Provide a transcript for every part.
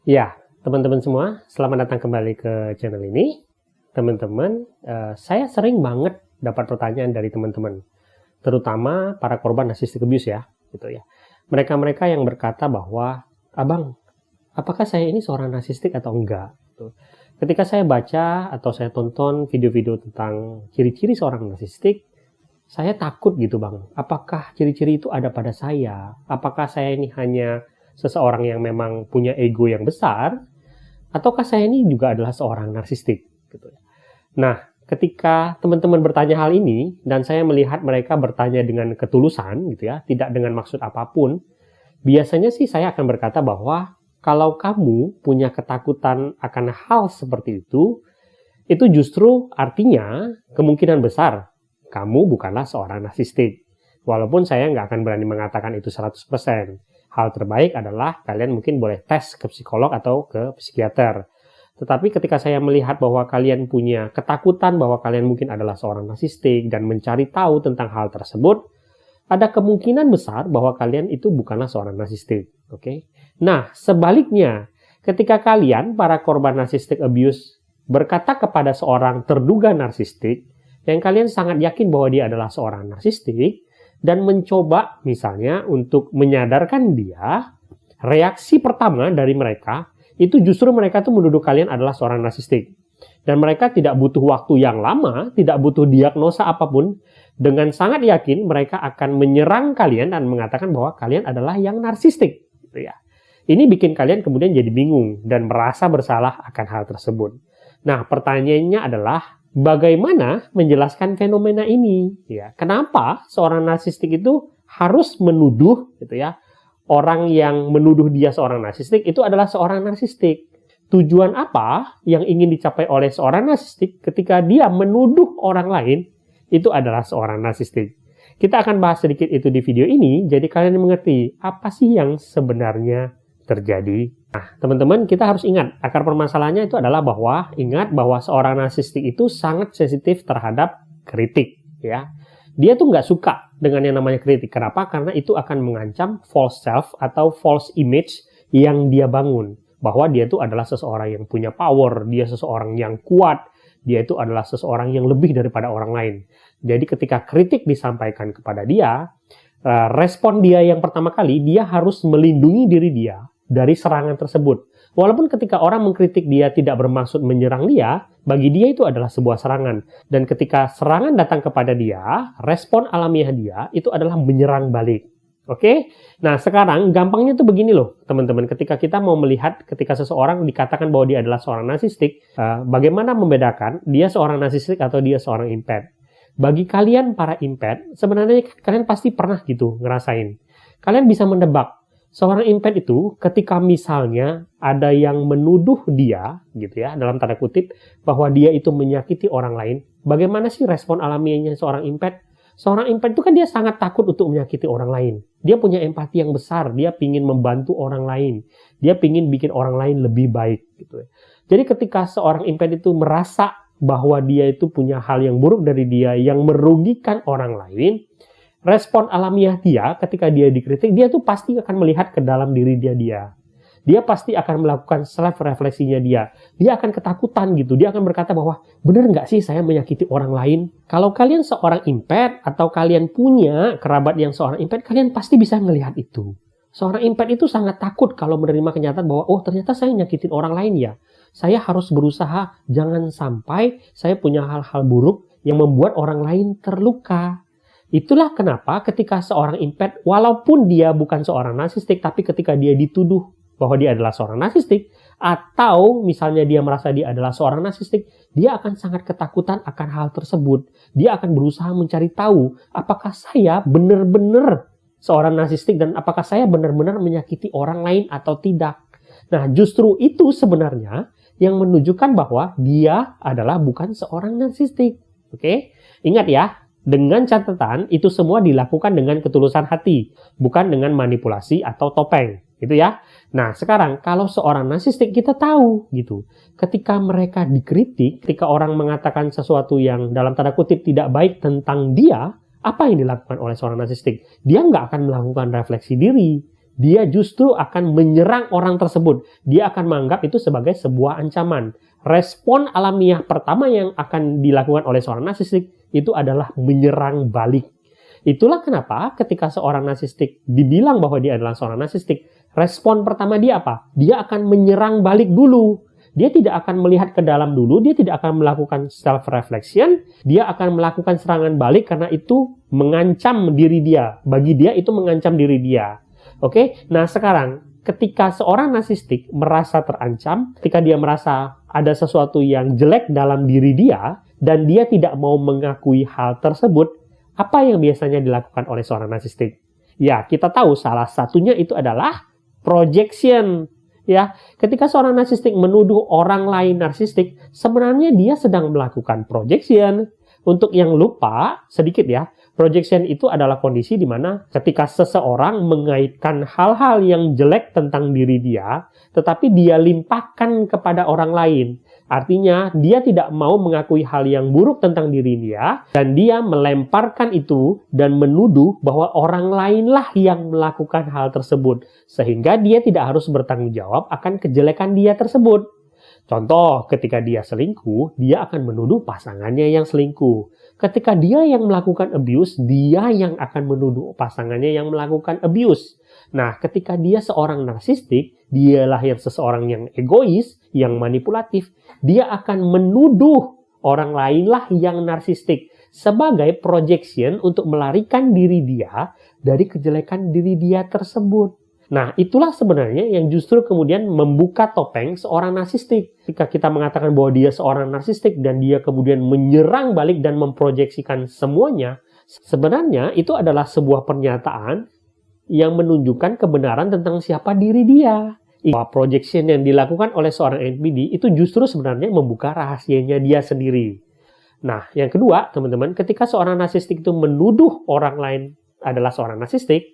Ya, teman-teman semua, selamat datang kembali ke channel ini. Teman-teman, saya sering banget dapat pertanyaan dari teman-teman, terutama para korban narcissistic abuse ya, gitu ya. Mereka-mereka yang berkata bahwa, "Abang, apakah saya ini seorang narsistik atau enggak?" Gitu. Ketika saya baca atau saya tonton video-video tentang ciri-ciri seorang narsistik, saya takut gitu bang. Apakah ciri-ciri itu ada pada saya? Apakah saya ini hanya seseorang yang memang punya ego yang besar, ataukah saya ini juga adalah seorang narsistik? Gitu. Nah, ketika teman-teman bertanya hal ini, dan saya melihat mereka bertanya dengan ketulusan, gitu ya, tidak dengan maksud apapun, biasanya sih saya akan berkata bahwa kalau kamu punya ketakutan akan hal seperti itu justru artinya kemungkinan besar kamu bukanlah seorang narsistik. Walaupun saya nggak akan berani mengatakan itu 100%. Hal terbaik adalah kalian mungkin boleh tes ke psikolog atau ke psikiater. Tetapi ketika saya melihat bahwa kalian punya ketakutan bahwa kalian mungkin adalah seorang narsistik dan mencari tahu tentang hal tersebut, ada kemungkinan besar bahwa kalian itu bukanlah seorang narsistik. Oke? Nah, sebaliknya, ketika kalian, para korban narcissistic abuse, berkata kepada seorang terduga narsistik, yang kalian sangat yakin bahwa dia adalah seorang narsistik, dan mencoba misalnya untuk menyadarkan dia, reaksi pertama dari mereka, itu justru mereka tuh menuduh kalian adalah seorang narsistik. Dan mereka tidak butuh waktu yang lama, tidak butuh diagnosa apapun, dengan sangat yakin mereka akan menyerang kalian dan mengatakan bahwa kalian adalah yang narsistik. Gitu ya. Ini bikin kalian kemudian jadi bingung dan merasa bersalah akan hal tersebut. Nah, pertanyaannya adalah, bagaimana menjelaskan fenomena ini? Ya, kenapa seorang narsistik itu harus menuduh, gitu ya, orang yang menuduh dia seorang narsistik itu adalah seorang narsistik? Tujuan apa yang ingin dicapai oleh seorang narsistik ketika dia menuduh orang lain itu adalah seorang narsistik? Kita akan bahas sedikit itu di video ini, jadi kalian mengerti apa sih yang sebenarnya terjadi. Nah, teman-teman, kita harus ingat, akar permasalahannya itu adalah ingat bahwa seorang narsistik itu sangat sensitif terhadap kritik, ya. Dia tuh nggak suka dengan yang namanya kritik. Kenapa? Karena itu akan mengancam false self atau false image yang dia bangun. Bahwa dia itu adalah seseorang yang punya power, dia seseorang yang kuat, dia itu adalah seseorang yang lebih daripada orang lain. Jadi ketika kritik disampaikan kepada dia, respon dia yang pertama kali, dia harus melindungi diri dia dari serangan tersebut. Walaupun ketika orang mengkritik dia tidak bermaksud menyerang dia, bagi dia itu adalah sebuah serangan. Dan ketika serangan datang kepada dia, respon alamiah dia itu adalah menyerang balik. Oke? Nah, sekarang gampangnya tuh begini loh, teman-teman. Ketika kita mau melihat ketika seseorang dikatakan bahwa dia adalah seorang narsistik, bagaimana membedakan dia seorang narsistik atau dia seorang empath? Bagi kalian para empath, sebenarnya kalian pasti pernah gitu ngerasain. Kalian bisa menebak seorang empath itu ketika misalnya ada yang menuduh dia, gitu ya, dalam tanda kutip, bahwa dia itu menyakiti orang lain, bagaimana sih respon alamiahnya seorang empath? Seorang empath itu kan dia sangat takut untuk menyakiti orang lain. Dia punya empati yang besar, dia ingin membantu orang lain, dia ingin bikin orang lain lebih baik, gitu ya. Jadi ketika seorang empath itu merasa bahwa dia itu punya hal yang buruk dari dia, yang merugikan orang lain, respon alamiah dia ketika dia dikritik, dia tuh pasti akan melihat ke dalam diri dia. Dia pasti akan melakukan self-refleksinya dia. Dia akan ketakutan gitu. Dia akan berkata bahwa, benar nggak sih saya menyakiti orang lain? Kalau kalian seorang empath atau kalian punya kerabat yang seorang empath, kalian pasti bisa melihat itu. Seorang empath itu sangat takut kalau menerima kenyataan bahwa, oh ternyata saya nyakitin orang lain ya. Saya harus berusaha jangan sampai saya punya hal-hal buruk yang membuat orang lain terluka. Itulah kenapa ketika seorang empath, walaupun dia bukan seorang narsistik, tapi ketika dia dituduh bahwa dia adalah seorang narsistik, atau misalnya dia merasa dia adalah seorang narsistik, dia akan sangat ketakutan akan hal tersebut. Dia akan berusaha mencari tahu, apakah saya benar-benar seorang narsistik dan apakah saya benar-benar menyakiti orang lain atau tidak. Nah, justru itu sebenarnya yang menunjukkan bahwa dia adalah bukan seorang narsistik. Oke? Ingat ya, dengan catatan itu semua dilakukan dengan ketulusan hati, bukan dengan manipulasi atau topeng. Gitu ya. Nah, sekarang kalau seorang narsistik kita tahu gitu. Ketika mereka dikritik, ketika orang mengatakan sesuatu yang dalam tanda kutip tidak baik tentang dia, apa yang dilakukan oleh seorang narsistik? Dia nggak akan melakukan refleksi diri. dia justru akan menyerang orang tersebut. Dia akan menganggap itu sebagai sebuah ancaman. Respon alamiah pertama yang akan dilakukan oleh seorang narsistik itu adalah menyerang balik. Itulah kenapa ketika seorang narsistik dibilang bahwa dia adalah seorang narsistik, respon pertama dia apa? Dia akan menyerang balik dulu. Dia tidak akan melihat ke dalam dulu, dia tidak akan melakukan self-reflection, dia akan melakukan serangan balik karena itu mengancam diri dia. Bagi dia itu mengancam diri dia. Oke, nah sekarang ketika seorang narsistik merasa terancam, ketika dia merasa ada sesuatu yang jelek dalam diri dia, dan dia tidak mau mengakui hal tersebut, apa yang biasanya dilakukan oleh seorang narsistik? Ya, kita tahu salah satunya itu adalah projection. Ya, ketika seorang narsistik menuduh orang lain narsistik, sebenarnya dia sedang melakukan projection. Untuk yang lupa, sedikit ya, projection itu adalah kondisi di mana ketika seseorang mengaitkan hal-hal yang jelek tentang diri dia, tetapi dia limpahkan kepada orang lain. Artinya, dia tidak mau mengakui hal yang buruk tentang diri dia, dan dia melemparkan itu dan menuduh bahwa orang lainlah yang melakukan hal tersebut, sehingga dia tidak harus bertanggung jawab akan kejelekan dia tersebut. Contoh, ketika dia selingkuh, dia akan menuduh pasangannya yang selingkuh. Ketika dia yang melakukan abuse, dia yang akan menuduh pasangannya yang melakukan abuse. Nah, ketika dia seorang narsistik, dialah yang seseorang yang egois, yang manipulatif, dia akan menuduh orang lainlah yang narsistik sebagai projection untuk melarikan diri dia dari kejelekan diri dia tersebut. Nah, itulah sebenarnya yang justru kemudian membuka topeng seorang narsistik. Ketika kita mengatakan bahwa dia seorang narsistik dan dia kemudian menyerang balik dan memproyeksikan semuanya, sebenarnya itu adalah sebuah pernyataan yang menunjukkan kebenaran tentang siapa diri dia. Projection yang dilakukan oleh seorang NPD itu justru sebenarnya membuka rahasianya dia sendiri. Nah, yang kedua, teman-teman, ketika seorang narsistik itu menuduh orang lain adalah seorang narsistik,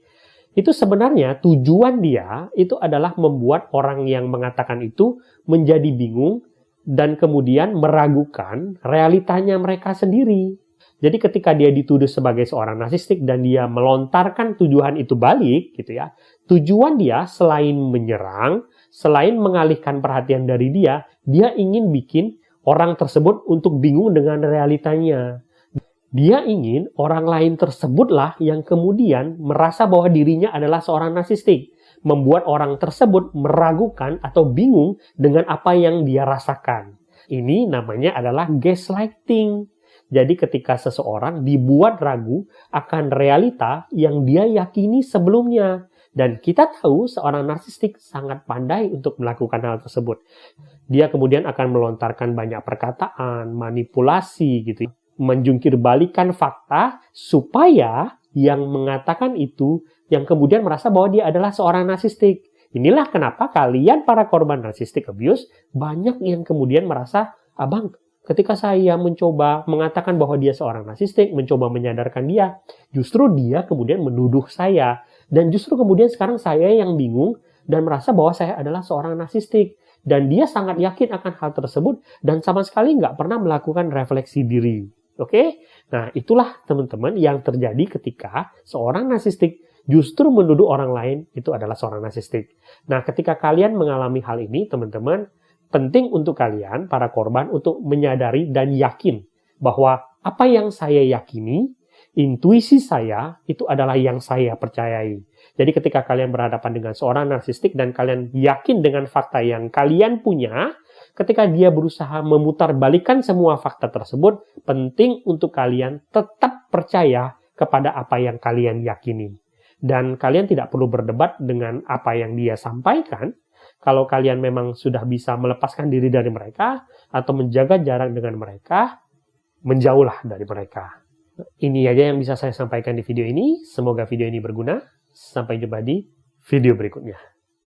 itu sebenarnya tujuan dia itu adalah membuat orang yang mengatakan itu menjadi bingung dan kemudian meragukan realitanya mereka sendiri. Jadi ketika dia dituduh sebagai seorang narsistik dan dia melontarkan tuduhan itu balik, gitu ya, tujuan dia selain menyerang, selain mengalihkan perhatian dari dia ingin bikin orang tersebut untuk bingung dengan realitanya. Dia ingin orang lain tersebutlah yang kemudian merasa bahwa dirinya adalah seorang narsistik. Membuat orang tersebut meragukan atau bingung dengan apa yang dia rasakan. Ini namanya adalah gaslighting. Jadi ketika seseorang dibuat ragu akan realita yang dia yakini sebelumnya. Dan kita tahu seorang narsistik sangat pandai untuk melakukan hal tersebut. Dia kemudian akan melontarkan banyak perkataan, manipulasi gitu, menjungkir balikan fakta supaya yang mengatakan itu yang kemudian merasa bahwa dia adalah seorang narsistik. Inilah kenapa kalian para korban narcissistic abuse banyak yang kemudian merasa, abang, ketika saya mencoba mengatakan bahwa dia seorang narsistik, mencoba menyadarkan dia, justru dia kemudian menuduh saya. Dan justru kemudian sekarang saya yang bingung dan merasa bahwa saya adalah seorang narsistik. Dan dia sangat yakin akan hal tersebut dan sama sekali nggak pernah melakukan refleksi diri. Oke? Nah, itulah teman-teman yang terjadi ketika seorang narsistik justru menuduh orang lain itu adalah seorang narsistik. Nah, ketika kalian mengalami hal ini, teman-teman, penting untuk kalian, para korban, untuk menyadari dan yakin bahwa apa yang saya yakini, intuisi saya, itu adalah yang saya percayai. Jadi ketika kalian berhadapan dengan seorang narsistik dan kalian yakin dengan fakta yang kalian punya, ketika dia berusaha memutarbalikkan semua fakta tersebut, penting untuk kalian tetap percaya kepada apa yang kalian yakini. Dan kalian tidak perlu berdebat dengan apa yang dia sampaikan. Kalau kalian memang sudah bisa melepaskan diri dari mereka atau menjaga jarak dengan mereka, menjauhlah dari mereka. Ini aja yang bisa saya sampaikan di video ini. Semoga video ini berguna. Sampai jumpa di video berikutnya.